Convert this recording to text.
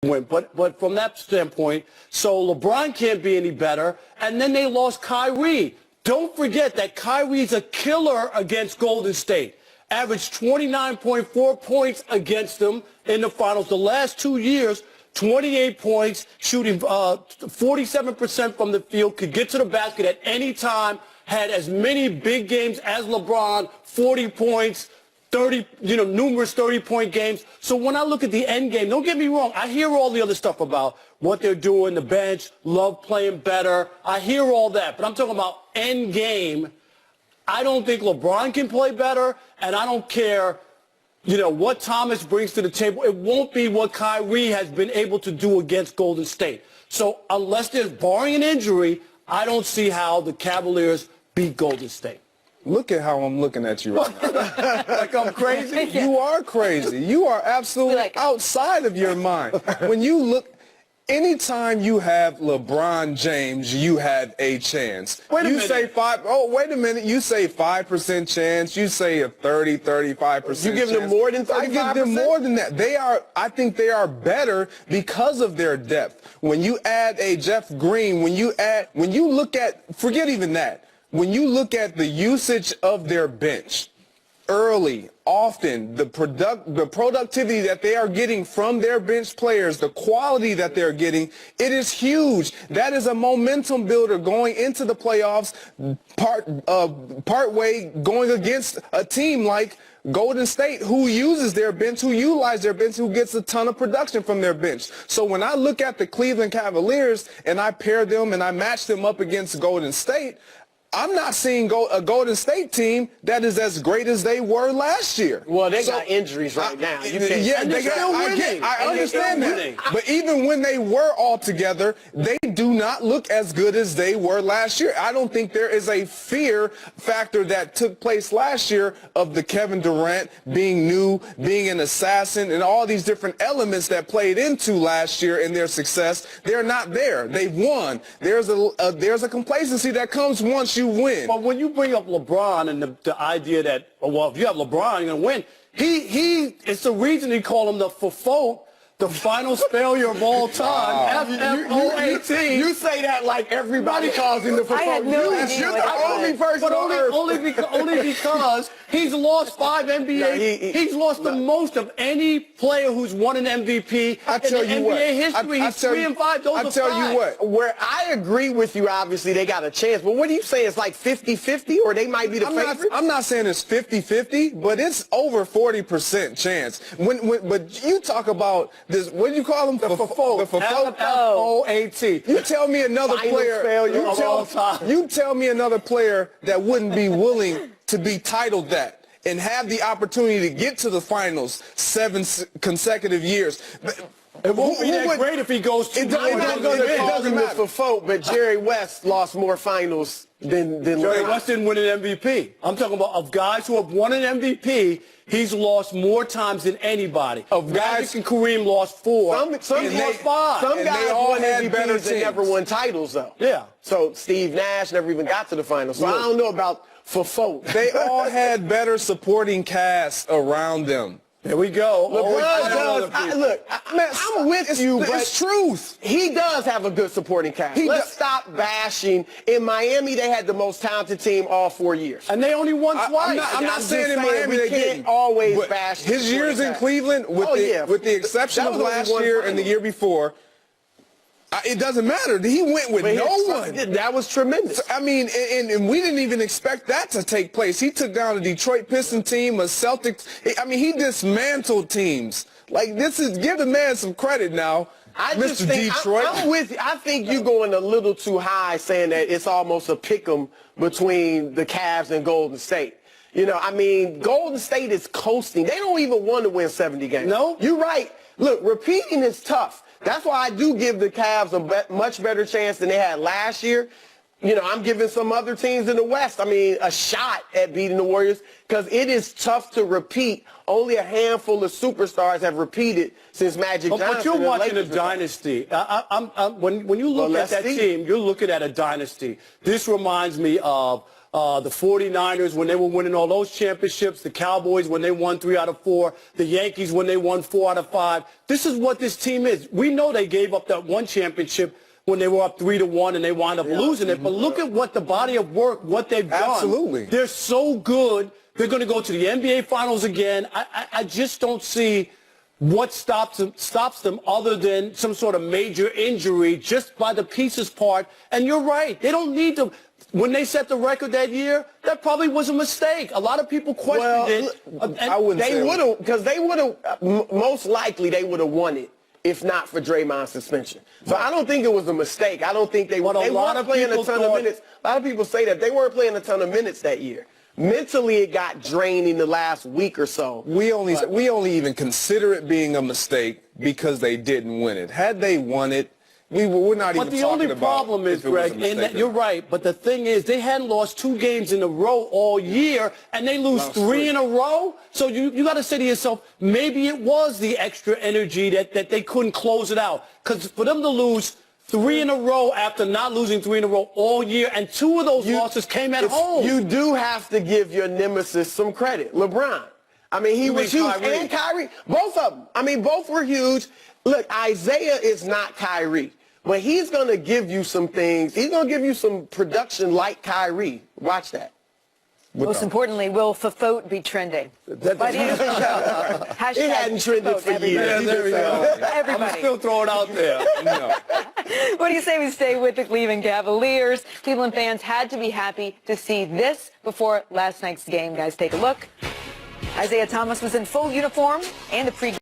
win. But from that standpoint, so LeBron can't be any better. And then they lost Kyrie. Don't forget that Kyrie's a killer against Golden State. Averaged 29.4 points against them in the finals. The last 2 years, 28 points, shooting 47% from the field, could get to the basket at any time, had as many big games as LeBron, 40 points, 30, numerous 30-point games. So when I look at the end game, don't get me wrong, I hear all the other stuff about what they're doing, the bench, love playing better. I hear all that, but I'm talking about end game. I don't think LeBron can play better, and I don't care, what Thomas brings to the table. It won't be what Kyrie has been able to do against Golden State. So unless there's barring an injury, I don't see how the Cavaliers beat Golden State. Look at how I'm looking at you right now. Like I'm crazy? You are crazy. You are absolutely outside of your mind. When you look, anytime you have LeBron James, you have a chance. Wait a minute. Wait a minute. You say 5% chance. You say a 35% chance. You give them more than 35%? I give them more than that. I think they are better because of their depth. When you add a Jeff Green, when you look at, forget even that. When you look at the usage of their bench, early, often, the productivity that they are getting from their bench players, the quality that they're getting, it is huge. That is a momentum builder going into the playoffs, part way going against a team like Golden State, who uses their bench, who utilize their bench, who gets a ton of production from their bench. So when I look at the Cleveland Cavaliers and I pair them and I match them up against Golden State, I'm not seeing a Golden State team that is as great as they were last year. Well, they got injuries right now. I understand that. But even when they were all together, they do not look as good as they were last year. I don't think there is a fear factor that took place last year of the Kevin Durant being new, being an assassin, and all these different elements that played into last year in their success. They're not there. They've won. There's a complacency that comes once you win. But when you bring up LeBron and the idea that, well, if you have LeBron, you're going to win, it's the reason he called him the Fofo, the finals failure of all time. FFO18. You say that like everybody calls him the Fofo. You're the only person on earth. Only because he's lost 5 NBA. He's lost the most of any player who's won an MVP in NBA history. He's 3 and 5. Those are 5. I tell you what. Where I agree with you, obviously, they got a chance. But what do you say? It's like 50-50, or they might be the favorites? I'm not saying it's 50-50, but it's over 40% chance. But you talk about this, what do you call them? The Fofo. FFO18. You tell me another player. You tell me another player that wouldn't be willing to be titled that and have the opportunity to get to the finals 7 consecutive years. It won't be that great if he goes to. It doesn't matter for folk, but Jerry West lost more finals than Jerry West didn't win an MVP. I'm talking about of guys who have won an MVP. He's lost more times than anybody. Of guys, Magic and Kareem lost 4. Some lost 5. Some guys won MVPs and never won titles, though. Yeah. So Steve Nash never even got to the finals. So I don't know about for folk. They all had better supporting cast around them. There we go. LeBron does. I'm with you, but it's truth. He does have a good supporting cast. Let's stop bashing. In Miami, they had the most talented team all 4 years. And they only won twice. I'm not saying in Miami they can't always bash. His years in Cleveland, with the exception of last year and the year before, it doesn't matter. He went with no one. That was tremendous. I mean, and we didn't even expect that to take place. He took down a Detroit Pistons team, a Celtics. I mean, he dismantled teams. Like, give the man some credit now. Mr. Detroit. I'm with you. I think you're going a little too high saying that it's almost a pick-em between the Cavs and Golden State. I mean, Golden State is coasting. They don't even want to win 70 games. No? You're right. Look, repeating is tough. That's why I do give the Cavs a much better chance than they had last year. I'm giving some other teams in the West, a shot at beating the Warriors because it is tough to repeat. Only a handful of superstars have repeated since Magic Johnson. But you're watching a dynasty. When you look at that team, you're looking at a dynasty. This reminds me of the 49ers when they were winning all those championships, the Cowboys when they won 3 out of 4, the Yankees when they won 4 out of 5. This is what this team is. We know they gave up that one championship when they were up 3-1 and they wound up losing it. But look at what the body of work, what they've done. Absolutely. They're so good. They're going to go to the NBA Finals again. I just don't see what stops them other than some sort of major injury just by the pieces part. And you're right. They don't need to. When they set the record that year, that probably was a mistake. A lot of people questioned it. I wouldn't say they would have, because they would have, most likely they would have won it if not for Draymond's suspension. So I don't think it was a mistake. I don't think they weren't playing a ton of minutes. A lot of people say that. They weren't playing a ton of minutes that year. Mentally, it got draining the last week or so. We only even consider it being a mistake because they didn't win it. Had they won it, we're not even talking about it. But the only problem is, Greg, and that you're right, but the thing is they hadn't lost 2 games in a row all year, and they lose 3 in a row. So you got to say to yourself, maybe it was the extra energy that they couldn't close it out. Because for them to lose 3 in a row after not losing 3 in a row all year, and 2 of those losses came at home. You do have to give your nemesis some credit. LeBron. I mean, he was huge. Kyrie. And Kyrie. Both of them. I mean, both were huge. Look, Isaiah is not Kyrie. But he's going to give you some things. He's going to give you some production like Kyrie. Watch that. Most importantly, will Fafot be trending? By the end of the show. It hadn't trended for years. Yeah, there we go. Everybody. I'm still throwing out there. No. What do you say we stay with the Cleveland Cavaliers? Cleveland fans had to be happy to see this before last night's game. Guys, take a look. Isaiah Thomas was in full uniform and the pre